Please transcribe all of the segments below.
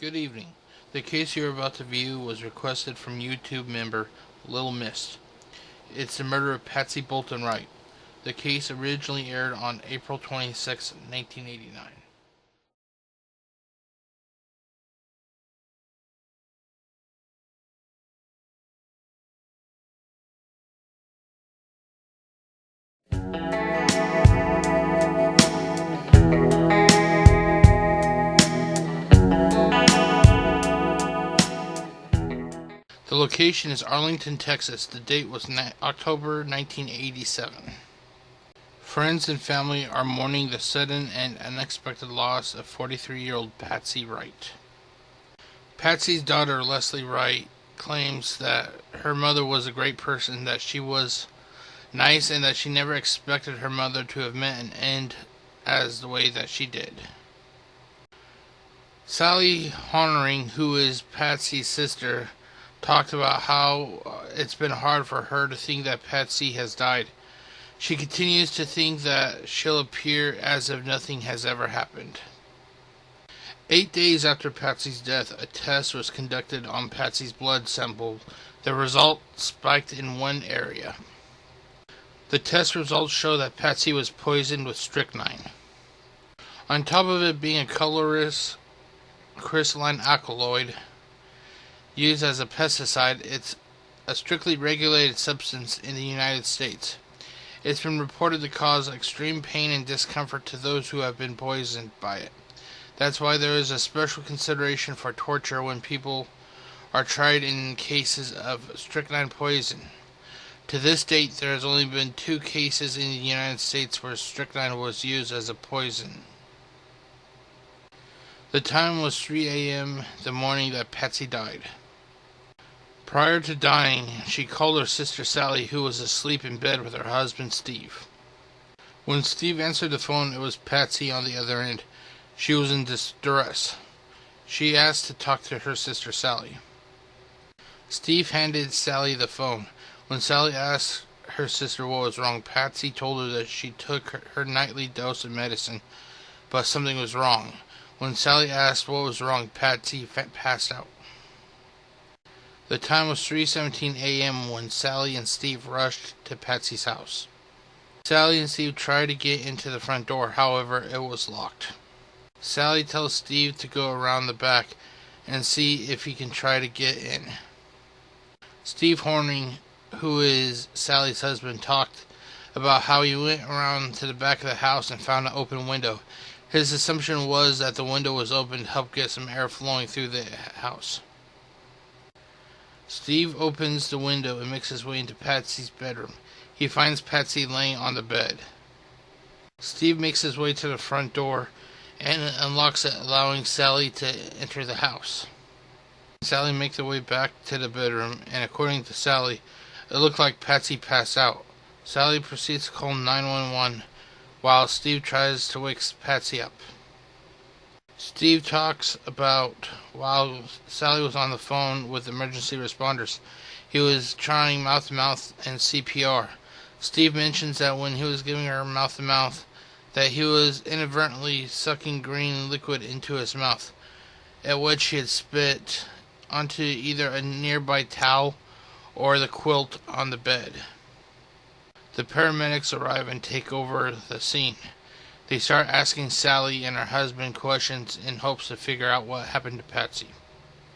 Good evening. The case you're about to view was requested from YouTube member Lil Mist. It's the murder of Patsy Bolton Wright. The case originally aired on April 26, 1989. The location is Arlington, Texas. The date was October 1987. Friends and family are mourning the sudden and unexpected loss of 43-year-old Patsy Wright. Patsy's daughter, Leslie Wright, claims that her mother was a great person, that she was nice, and that she never expected her mother to have met an end as the way that she did. Sally Hornering, who is Patsy's sister, talked about how it's been hard for her to think that Patsy has died. She continues to think that she'll appear as if nothing has ever happened. 8 days after Patsy's death, a test was conducted on Patsy's blood sample. The result spiked in one area. The test results show that Patsy was poisoned with strychnine. On top of it being a colorless crystalline alkaloid used as a pesticide, it's a strictly regulated substance in the United States. It's been reported to cause extreme pain and discomfort to those who have been poisoned by it. That's why there is a special consideration for torture when people are tried in cases of strychnine poison. To this date, there has only been 2 cases in the United States where strychnine was used as a poison. The time was 3 a.m. the morning that Patsy died. Prior to dying, she called her sister Sally, who was asleep in bed with her husband Steve. When Steve answered the phone, it was Patsy on the other end. She was in distress. She asked to talk to her sister Sally. Steve handed Sally the phone. When Sally asked her sister what was wrong, Patsy told her that she took her nightly dose of medicine, but something was wrong. When Sally asked what was wrong, Patsy passed out. The time was 3:17 a.m. when Sally and Steve rushed to Patsy's house. Sally and Steve tried to get into the front door, however, it was locked. Sally tells Steve to go around the back and see if he can try to get in. Steve Horning, who is Sally's husband, talked about how he went around to the back of the house and found an open window. His assumption was that the window was open to help get some air flowing through the house. Steve opens the window and makes his way into Patsy's bedroom. He finds Patsy laying on the bed. Steve makes his way to the front door and unlocks it, allowing Sally to enter the house. Sally makes her way back to the bedroom, and according to Sally, it looked like Patsy passed out. Sally proceeds to call 911 while Steve tries to wake Patsy up. Steve talks about while Sally was on the phone with emergency responders, he was trying mouth-to-mouth and CPR. Steve mentions that when he was giving her mouth-to-mouth, that he was inadvertently sucking green liquid into his mouth, at which he had spit onto either a nearby towel or the quilt on the bed. The paramedics arrive and take over the scene. They start asking Sally and her husband questions in hopes to figure out what happened to Patsy.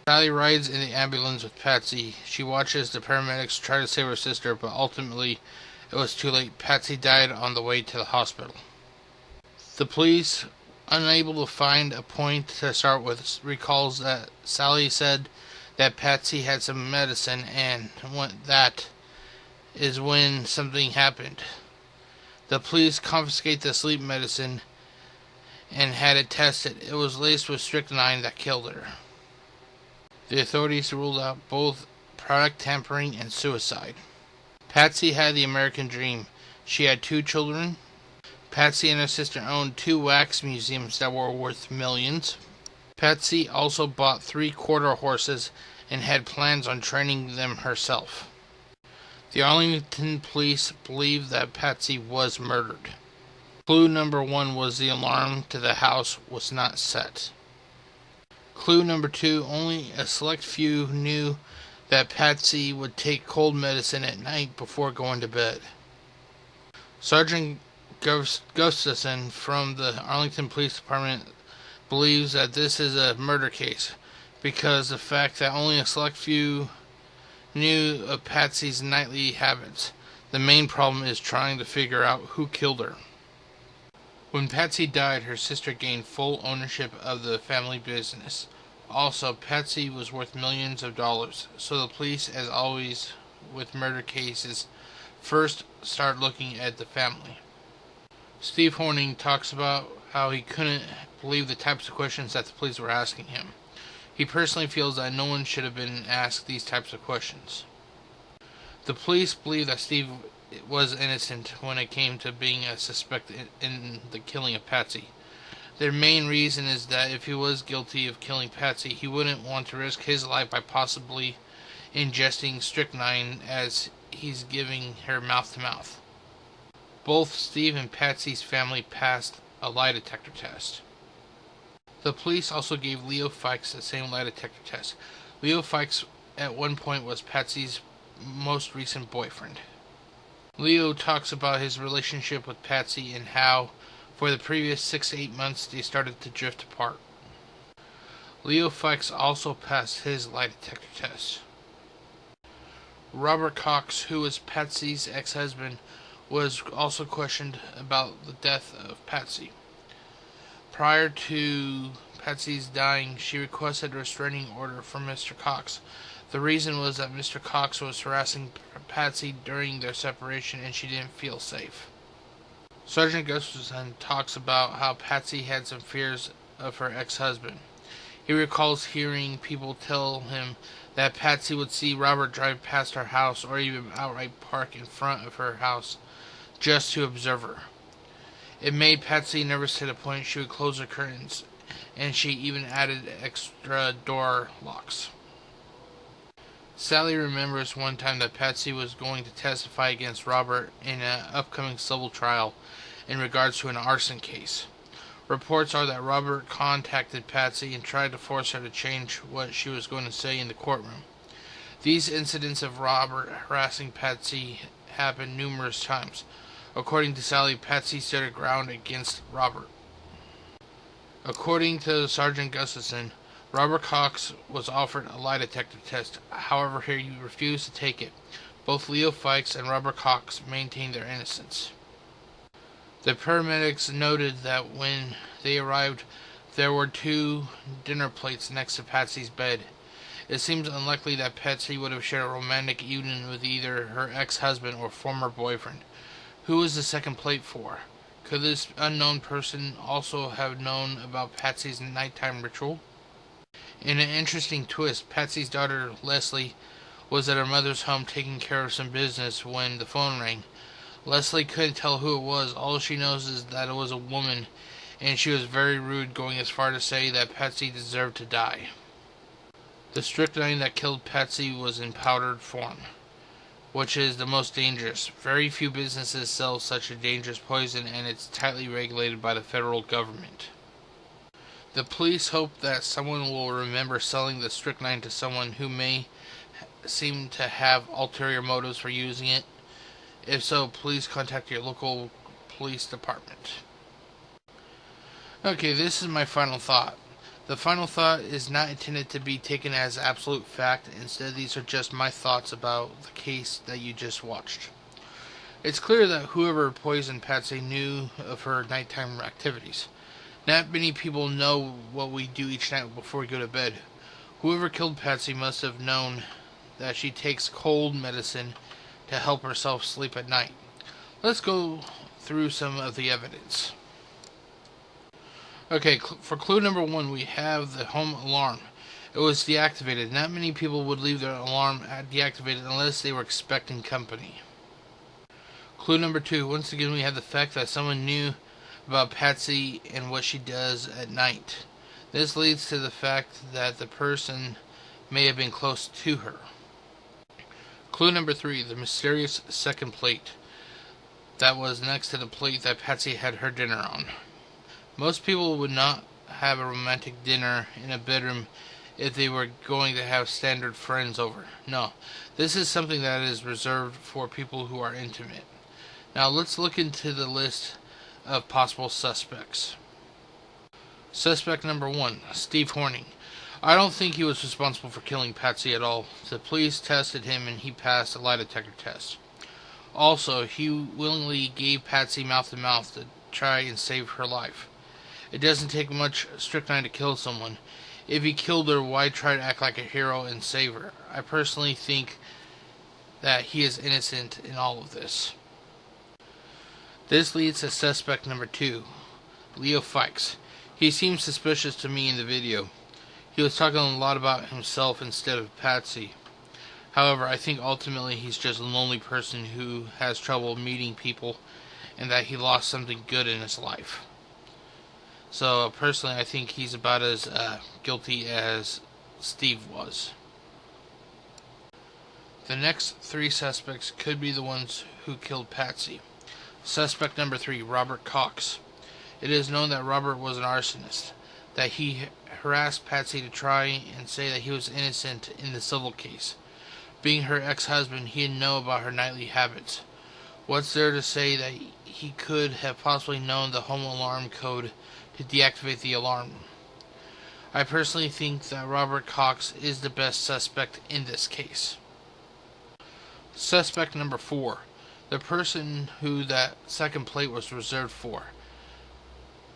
Sally rides in the ambulance with Patsy. She watches the paramedics try to save her sister, but ultimately it was too late. Patsy died on the way to the hospital. The police, unable to find a point to start with, recalls that Sally said that Patsy had some medicine, and that is when something happened. The police confiscate the sleep medicine and had it tested. It was laced with strychnine that killed her. The authorities ruled out both product tampering and suicide. Patsy had the American dream. She had 2 children. Patsy and her sister owned 2 wax museums that were worth millions. Patsy also bought 3 quarter horses and had plans on training them herself. The Arlington police believe that Patsy was murdered. Clue number 1 was the alarm to the house was not set. Clue number 2, only a select few knew that Patsy would take cold medicine at night before going to bed. Sergeant Gustafson from the Arlington Police Department believes that this is a murder case because the fact that only a select few knew of Patsy's nightly habits. The main problem is trying to figure out who killed her. When Patsy died, her sister gained full ownership of the family business. Also, Patsy was worth millions of dollars, so the police, as always with murder cases, first start looking at the family. Steve Horning talks about how he couldn't believe the types of questions that the police were asking him. He personally feels that no one should have been asked these types of questions. The police believe that Steve was innocent when it came to being a suspect in the killing of Patsy. Their main reason is that if he was guilty of killing Patsy, he wouldn't want to risk his life by possibly ingesting strychnine as he's giving her mouth-to-mouth. Both Steve and Patsy's family passed a lie detector test. The police also gave Leo Fikes the same lie detector test. Leo Fikes at one point was Patsy's most recent boyfriend. Leo talks about his relationship with Patsy and how for the previous 6 to 8 months they started to drift apart. Leo Fikes also passed his lie detector test. Robert Cox, who was Patsy's ex-husband, was also questioned about the death of Patsy. Prior to Patsy's dying, she requested a restraining order from Mr. Cox. The reason was that Mr. Cox was harassing Patsy during their separation and she didn't feel safe. Sergeant Gustafson talks about how Patsy had some fears of her ex-husband. He recalls hearing people tell him that Patsy would see Robert drive past her house or even outright park in front of her house just to observe her. It made Patsy nervous to the point she would close her curtains, and she even added extra door locks. Sally remembers one time that Patsy was going to testify against Robert in an upcoming civil trial in regards to an arson case. Reports are that Robert contacted Patsy and tried to force her to change what she was going to say in the courtroom. These incidents of Robert harassing Patsy happened numerous times. According to Sally, Patsy stood her ground against Robert. According to Sergeant Gustafson, Robert Cox was offered a lie detector test. However, he refused to take it. Both Leo Fikes and Robert Cox maintained their innocence. The paramedics noted that when they arrived, there were 2 dinner plates next to Patsy's bed. It seems unlikely that Patsy would have shared a romantic evening with either her ex-husband or former boyfriend. Who was the second plate for? Could this unknown person also have known about Patsy's nighttime ritual? In an interesting twist, Patsy's daughter, Leslie, was at her mother's home taking care of some business when the phone rang. Leslie couldn't tell who it was. All she knows is that it was a woman, and she was very rude, going as far to say that Patsy deserved to die. The strychnine that killed Patsy was in powdered form, which is the most dangerous. Very few businesses sell such a dangerous poison, and it's tightly regulated by the federal government. The police hope that someone will remember selling the strychnine to someone who may seem to have ulterior motives for using it. If so, please contact your local police department. Okay, this is my final thought. The final thought is not intended to be taken as absolute fact. Instead, these are just my thoughts about the case that you just watched. It's clear that whoever poisoned Patsy knew of her nighttime activities. Not many people know what we do each night before we go to bed. Whoever killed Patsy must have known that she takes cold medicine to help herself sleep at night. Let's go through some of the evidence. Okay, for clue number 1, we have the home alarm. It was deactivated. Not many people would leave their alarm deactivated unless they were expecting company. Clue number 2, once again we have the fact that someone knew about Patsy and what she does at night. This leads to the fact that the person may have been close to her. Clue number 3, the mysterious second plate that was next to the plate that Patsy had her dinner on. Most people would not have a romantic dinner in a bedroom if they were going to have standard friends over. No, this is something that is reserved for people who are intimate. Now let's look into the list of possible suspects. Suspect number 1, Steve Horning. I don't think he was responsible for killing Patsy at all. The police tested him and he passed a lie detector test. Also, he willingly gave Patsy mouth-to-mouth to try and save her life. It doesn't take much strychnine to kill someone. If he killed her, why try to act like a hero and save her? I personally think that he is innocent in all of this. This leads to suspect number 2, Leo Fikes. He seems suspicious to me in the video. He was talking a lot about himself instead of Patsy. However, I think ultimately he's just a lonely person who has trouble meeting people and that he lost something good in his life. So personally, I think he's about as guilty as Steve was. The next 3 suspects could be the ones who killed Patsy. Suspect number 3, Robert Cox. It is known that Robert was an arsonist, that he harassed Patsy to try and say that he was innocent in the civil case. Being her ex-husband, he didn't know about her nightly habits. What's there to say that he could have possibly known the home alarm code to deactivate the alarm? I personally think that Robert Cox is the best suspect in this case. Suspect number 4, the person who that second plate was reserved for,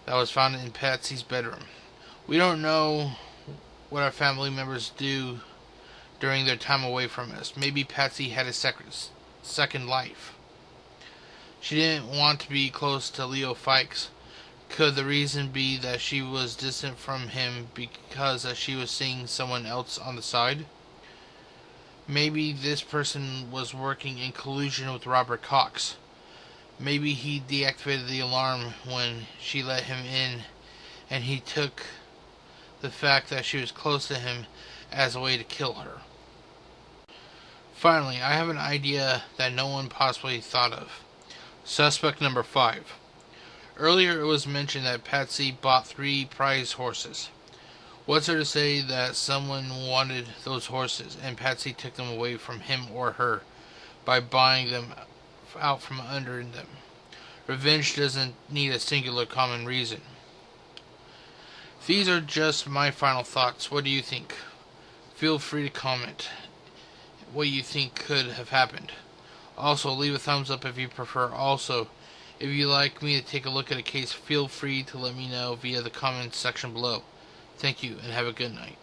that was found in Patsy's bedroom. We don't know what our family members do during their time away from us. Maybe Patsy had a second life. She didn't want to be close to Leo Fikes. Could the reason be that she was distant from him because she was seeing someone else on the side? Maybe this person was working in collusion with Robert Cox. Maybe he deactivated the alarm when she let him in, and he took the fact that she was close to him as a way to kill her. Finally, I have an idea that no one possibly thought of. Suspect number 5. Earlier it was mentioned that Patsy bought 3 prize horses. What's there to say that someone wanted those horses and Patsy took them away from him or her by buying them out from under them? Revenge doesn't need a singular common reason. These are just my final thoughts. What do you think? Feel free to comment what you think could have happened. Also, leave a thumbs up if you prefer. Also, if you'd like me to take a look at a case, feel free to let me know via the comments section below. Thank you, and have a good night.